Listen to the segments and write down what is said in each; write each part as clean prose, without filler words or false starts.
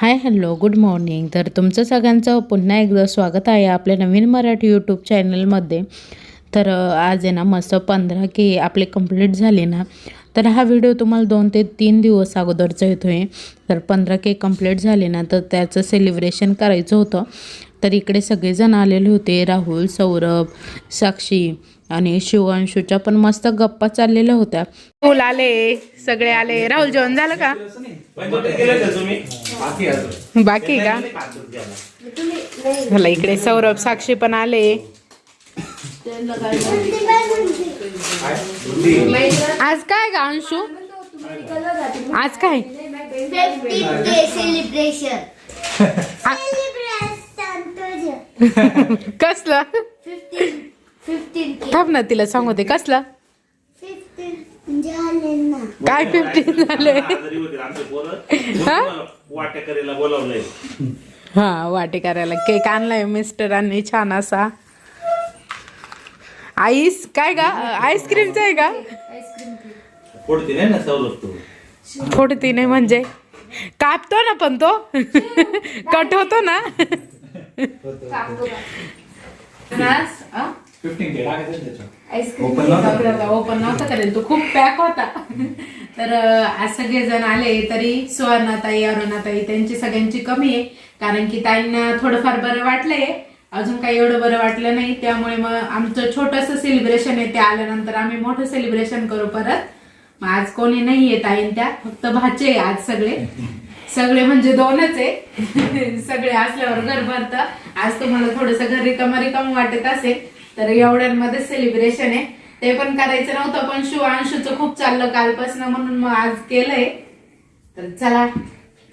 Hi hello good morning. तर तुमचं सगळ्यांचं पुन्हा एकदा स्वागत आहे आपल्या नवीन मराठी यूट्यूब चॅनलमध्ये. तर आज आहे ना मस्त 15K आपले कंप्लीट झाले ना. तर हा व्हिडिओ तुम्हाला 2 ते 3 दिवस अगोदरचा येतो आहे. तर 15K कंप्लीट झाले ना तर त्याचं सेलिब्रेशन करायचं होतं. तर इकडे सगळेजण आलेले होते. राहुल, सौरभ, साक्षी आणि शिवांशूच्या पण मस्त गप्पा चाललेल्या होत्या. फुल आले, सगळे आले. राहुल जेवण झालं का? बाकी का? मला इकडे सौरभ, साक्षी पण आले. आज काय का अंशू? आज काय कसलं? थांब ना, तिला सांगते कसलं काय 15 झाले. हा वाटे करायला केक आणलाय मिस्टरांनी छान असा. आईस काय का आईस्क्रीमचा आहे का? फोडती नाही म्हणजे कापतो ना पण तो कट होतो ना. ओपन नव्हता करेल तो, खूप पॅक होता. तर आज सगळेजण आले तरी सुवर्णाताई, अरुणाताई त्यांची सगळ्यांची कमी आहे. कारण की ताईंना थोडंफार बरं वाटलंय, अजून काही एवढं बरं वाटलं नाही. त्यामुळे मग आमचं छोटंसं सेलिब्रेशन आहे, ते आल्यानंतर आम्ही मोठं सेलिब्रेशन करू परत. मग आज कोणी नाही येत आहे, त्या फक्त भाचे आज सगळे म्हणजे 2च आहे. सगळे असल्यावर घर भरतं. आज तुम्हाला थोडंसं घर रिकाम वाटत असेल तर एवढ्यांमध्ये सेलिब्रेशन आहे. ते पण करायचं नव्हतं पण शिवांशूचं खूप चाललं कालपासून, म्हणून मग आज केलंय. तर चला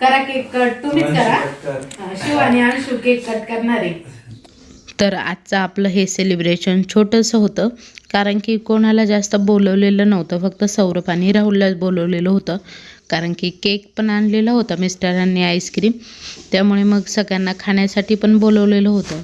करा केक कट, तुम्हीच करा. शिव आणि अंशू केक कट करणार आहे. तर आजचं आपलं हे सेलिब्रेशन छोटंसं होतं, कारण की कोणाला जास्त बोलवलेलं नव्हतं. फक्त सौरभ आणि राहुललाच बोलवलेलं होतं. कारण की केक पण आणलेला होता मिस्टरांनी, आईस्क्रीम, त्यामुळे मग सगळ्यांना खाण्यासाठी पण बोलवलेलं होतं.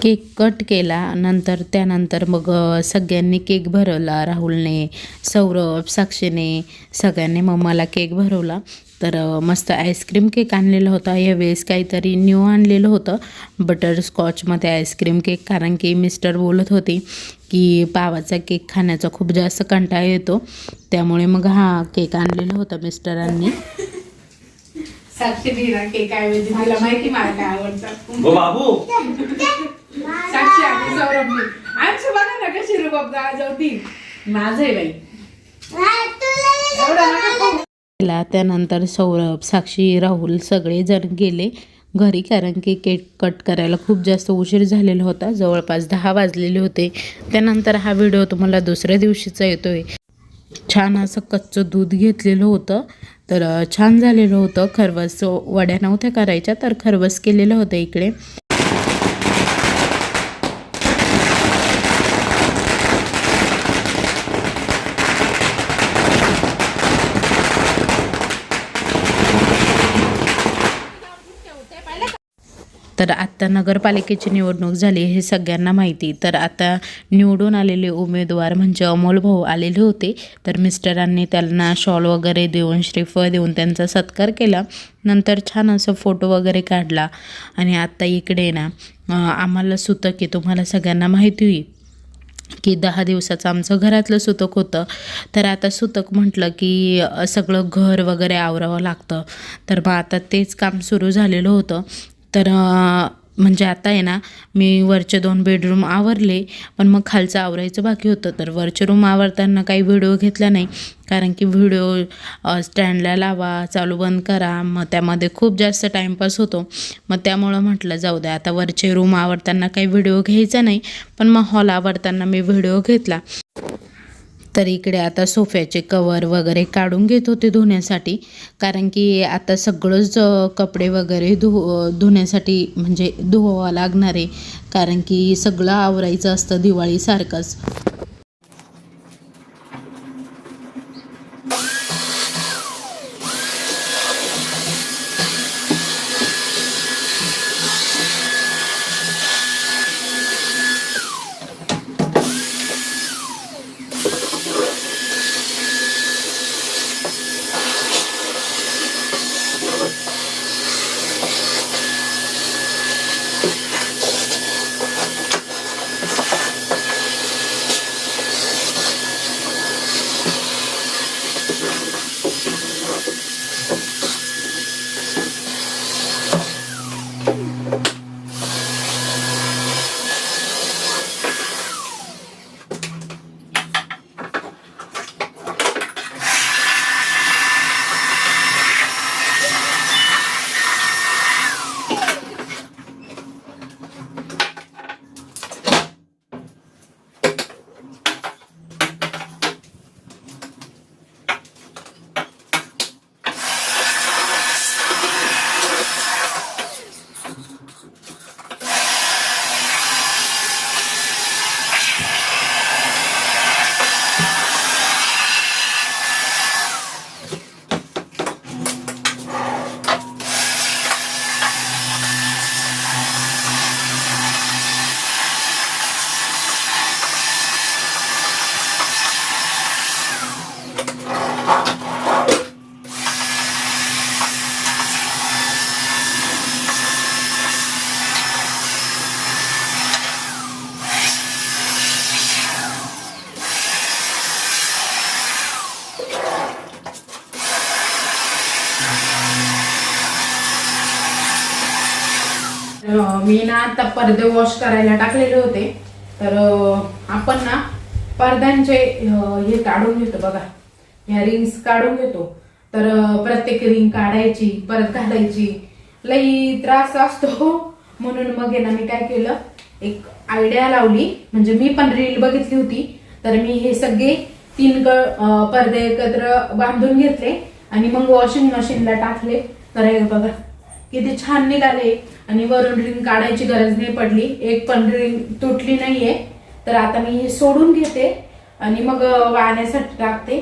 केक कट केला नंतर त्यानंतर मग सगळ्यांनी केक भरवला. राहुलने, सौरभ, साक्षीने सगळ्यांनी मग मला केक भरवला. तर मस्त आईस्क्रीम केक आणलेला होता. यावेळेस काहीतरी न्यू आणलेलं होतं, बटरस्कॉचमध्ये आईस्क्रीम केक. कारण की मिस्टर बोलत होते की पावाचा केक खाण्याचा खूप जास्त कंटाळा येतो, त्यामुळे मग हा केक आणलेला होता मिस्टरांनी. साक्षी केक ऐवजी मला माहिती मला काय आवडतं. साक्षी आणि सौरभनी आमची बघा ना कशी रुबाब गाजवती. माझं आहे बाई. त्यानंतर सौरभ, साक्षी, राहुल सगळे जण गेले घरी. कारण की केक कट करायला खूप जास्त उशीर झालेला होता, जवळपास 10 वाजलेले होते. त्यानंतर हा व्हिडिओ तुम्हाला दुसऱ्या दिवशीचा येतोय. छान असं कच्चं दूध घेतलेलं होतं, तर छान झालेलं होतं. खरवस वड्या नव्हत्या करायच्या, तर खरवस केलेलं होतं इकडे. तर आत्ता नगरपालिकेची निवडणूक झाली हे सगळ्यांना माहिती. तर आता निवडून आलेले उमेदवार म्हणजे अमोल भाऊ आलेले होते. तर मिस्टरांनी त्यांना शॉल वगैरे देऊन, श्रीफळ देऊन त्यांचा सत्कार केला. नंतर छान असं फोटो वगैरे काढला. आणि आत्ता इकडे ना आम्हाला सुतक आहे, तुम्हाला सगळ्यांना माहिती होईल की 10 दिवसाचं आमचं घरातलं सुतक होतं. तर आता सुतक म्हटलं की सगळं घर वगैरे आवरावं लागतं. तर मग आता तेच काम सुरू झालेलं होतं. तर म्हणजे आता आहे ना, मी वरचे 2 बेडरूम आवरले, पण मग खालचं आवरायचं बाकी होतं. तर वरचे रूम आवरताना काही व्हिडिओ घेतला नाही, कारण की व्हिडिओ स्टँडला लावा, चालू बंद करा, मग त्यामध्ये खूप जास्त टाईमपास होतो. मग त्यामुळं म्हटलं जाऊ द्या, आता वरचे रूम आवरताना काही व्हिडिओ घ्यायचा नाही, पण मग हॉल आवरताना मी व्हिडिओ घेतला. तर इकडे आता सोफ्याचे कवर वगैरे काढून घेत होते धुण्यासाठी. कारण की आता सगळंच कपडे वगैरे धुण्यासाठी म्हणजे धुवावं लागणार आहे. कारण की सगळं आवरायचं असतं दिवाळीसारखंच. मी ना आता पडदे वॉश करायला टाकलेले होते. तर आपण ना पडद्यांचे हे काढून घेतो बघा, ह्या रिंग्स काढून घेतो. तर प्रत्येक रिंग काढायची परत घालायची लई त्रास असतो. म्हणून मग ना मी काय केलं, एक आयडिया लावली. म्हणजे मी पण रील बघितली होती. तर मी हे सगळे 3 पडदे एकत्र बांधून घेतले आणि मग वॉशिंग मशीनला टाकले. तर हे बघा किती छान निघाले आणि वरून रिंग काढायची गरज नाही पडली. एक पण रिंग तुटली नाहीये. तर आता मी हे सोडून घेते आणि मग वाहण्यासाठी टाकते.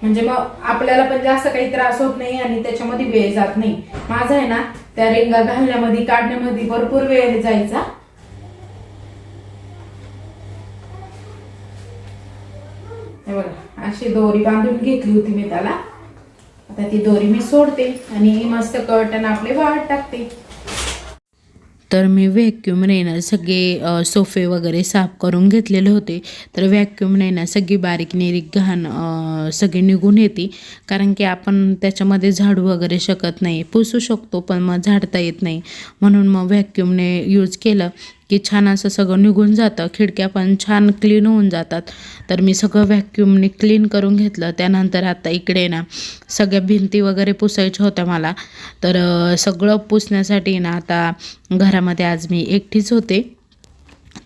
म्हणजे मग आपल्याला पण जास्त काही त्रास होत नाही आणि त्याच्यामध्ये वेळ जात नाही. माझा आहे ना त्या रिंगा घालण्यामध्ये काढण्यामध्ये भरपूर वेळ जायचा. हे बघा अशी दोरी बांधून घेतली होती मी त्याला. आता ती दोरी मी सोडते आणि मस्त कर्टन आपले वाळत टाकते. तर मी व्हॅक्यूमने ना सगळे सोफे वगैरे साफ करून घेतलेले होते. तर व्हॅक्यूमने ना सगळी बारीक निरीक घाण सगळी निघून येते. कारण की आपण त्याच्यामध्ये झाडू वगैरे शकत नाही, पुसू शकतो पण मग झाडता येत नाही. म्हणून मग व्हॅक्यूमने यूज केलं की छान असं सगळं निघून जातं. खिडक्या पण छान क्लीन होऊन जातात. तर मी सगळं व्हॅक्यूमने क्लीन करून घेतलं. त्यानंतर आता इकडे ना सगळ्या भिंती वगैरे पुसायच्या होत्या मला. तर सगळं पुसण्यासाठी ना आता घरामध्ये आज मी एकटीच होते.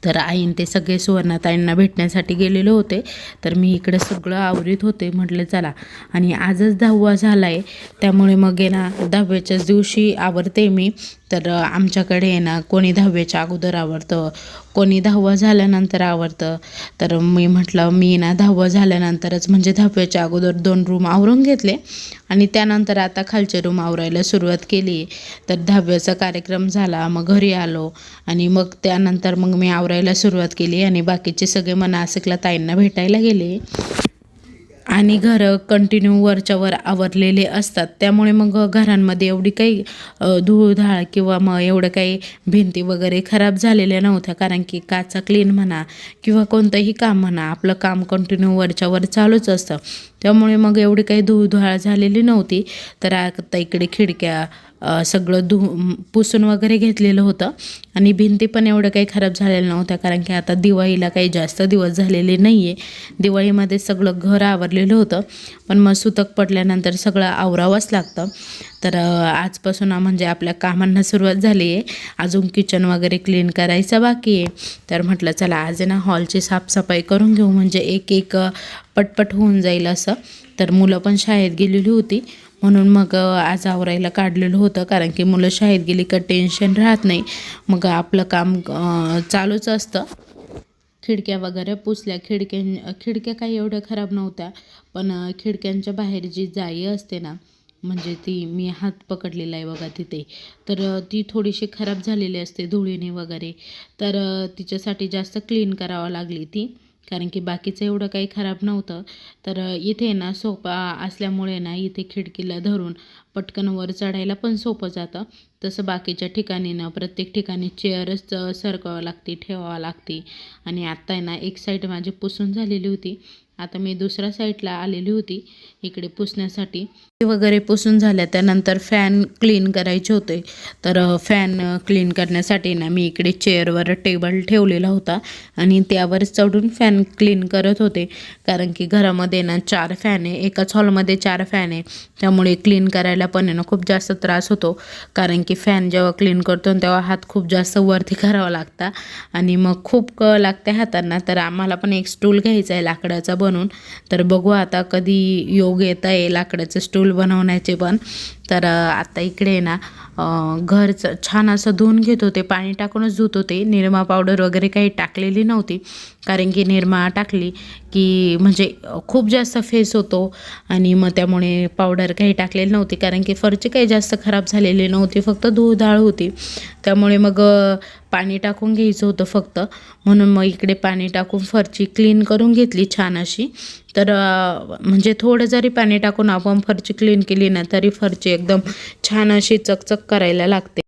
तर आईन ते सगळे सुवर्णाताईंना भेटण्यासाठी गेलेले होते. तर मी इकडे सगळं आवरीत होते. म्हटलं चला, आणि आजच 10वा झाला आहे त्यामुळे मग आहे ना 10व्याच्याच दिवशी आवरते मी. तर आमच्याकडे आहे ना कोणी 10व्याच्या अगोदर आवरतं, कोणी 10वा झाल्यानंतर आवरतं. तर मी म्हटलं मी ना 10वा झाल्यानंतरच म्हणजे 10व्याच्या अगोदर 2 रूम आवरून घेतले आणि त्यानंतर आता खालचे रूम आवरायला सुरुवात केली. तर 10व्याचा कार्यक्रम झाला, मग घरी आलो आणि मग त्यानंतर मग मी आवरायला सुरुवात केली आणि बाकीचे सगळे नाशिकला ताईंना भेटायला गेले. आणि घरं कंटिन्यू वरच्यावर आवरलेले असतात त्यामुळे मग घरांमध्ये एवढी काही धूळधाळ किंवा मग एवढं काही भिंती वगैरे खराब झालेल्या नव्हत्या. कारण की काचा क्लीन म्हणा किंवा कोणतंही काम म्हणा, आपलं काम कंटिन्यू वरच्यावर चालूच असतं. त्यामुळे मग एवढी काही धूळधाळ झालेली नव्हती. तर आता इकडे खिडक्या सगळं पुसून वगैरे घेतलेलं होतं आणि भिंती पण एवढं काही खराब झालेल्या नव्हत्या. कारण की आता दिवाळीला काही जास्त दिवस झालेले नाही आहे. दिवाळीमध्ये सगळं घर आवरलेलं होतं पण मग सुतक पडल्यानंतर सगळं आवरावंच लागतं. तर आजपासून म्हणजे आपल्या कामांना सुरुवात झाली आहे. अजून किचन वगैरे क्लीन करायचं बाकी आहे. तर म्हटलं चला आज ना हॉलची साफसफाई करून घेऊ, म्हणजे एक पटपट होऊन जाईल असं. तर मुलं पण शाळेत गेलेली होती म्हणून मग आज आवरायला काढलेलं होतं. कारण की मुलं शाळेत गेली का टेन्शन राहत नाही, मग आपलं काम चालूच असतं. खिडक्या वगैरे पुसल्या. खिडक्या काही एवढ्या खराब नव्हत्या पण खिडक्यांच्या बाहेर जी जाळी असते ना, म्हणजे ती मी हात पकडलेला आहे बघा तिथे, तर ती थोडीशी खराब झालेली असते धुळीने वगैरे. तर तिच्यासाठी जास्त क्लीन करावं लागली ती. कारण की बाकीचं एवढं काही खराब नव्हतं. तर इथे ना सोफा असल्यामुळे ना इथे खिडकीला धरून पटकन वर चढायला पण सोपं जातं. तसं बाकीच्या ठिकाणी ना प्रत्येक ठिकाणी चेअरच सरकवावं लागते, ठेवावं लागते. आणि आत्ता आहे ना एक साईड माझी पुसून झालेली होती, आता मी दुसऱ्या साईडला आलेली होती इकडे पुसण्यासाठी. वगैरे पुसून झाल्या त्यानंतर फॅन क्लीन करायचे होते. तर फॅन क्लीन करण्यासाठी ना मी इकडे चेअरवर टेबल ठेवलेला होता आणि त्यावर चढून फॅन क्लीन करत होते. कारण की घरामध्ये ना 4 फॅन आहे, एकाच हॉलमध्ये 4 फॅन आहे. त्यामुळे क्लीन करायला पण आहे ना खूप जास्त त्रास होतो. कारण की फॅन जेव्हा क्लीन करतो तेव्हा हात खूप जास्त वरती करावा लागता आणि मग खूप कळ लागते हातांना. तर आम्हाला पण एक स्टूल घ्यायचा आहे लाकडाचा बनवून. तर बघू आता कधी योग येत आहे लाकडाचं स्टूल बनवण्याचे पण. तर आता इकडे ना घर छान असं धुवून घेत होते, पाणी टाकूनच धुत होते. निरमा पावडर वगैरे काही टाकलेली नव्हती. कारण की निरमा टाकली की म्हणजे खूप जास्त फेस होतो आणि मग त्यामुळे पावडर काही टाकलेली नव्हती. कारण की फरची काही जास्त खराब झालेली नव्हती, फक्त धूळधाळ होती. त्यामुळे मग पाणी टाकून घ्यायचं होतं फक्त. म्हणून मग इकडे पाणी टाकून फरची क्लीन करून घेतली छान अशी. तर म्हणजे थोडं जरी पाणी टाकून आपण फरची क्लीन केली ना तरी फरची एकदम छान अशी चकचक करायला लागते.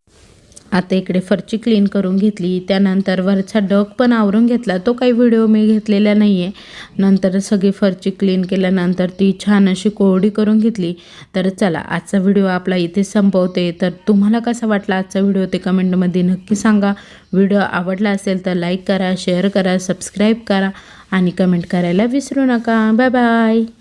आता इकडे फरची क्लीन करून घेतली, त्यानंतर वरचा डग पण आवरून घेतला. तो काही व्हिडिओ मी घेतलेला नाही आहे. नंतर सगळी फरची क्लीन केल्यानंतर ती छान अशी कोरडी करून घेतली. तर चला आजचा व्हिडिओ आपला इथे संपवते. तर तुम्हाला कसा वाटला आजचा व्हिडिओ ते कमेंटमध्ये नक्की सांगा. व्हिडिओ आवडला असेल तर लाईक करा, शेअर करा, सबस्क्राईब करा आणि कमेंट करायला विसरू नका. Bye bye.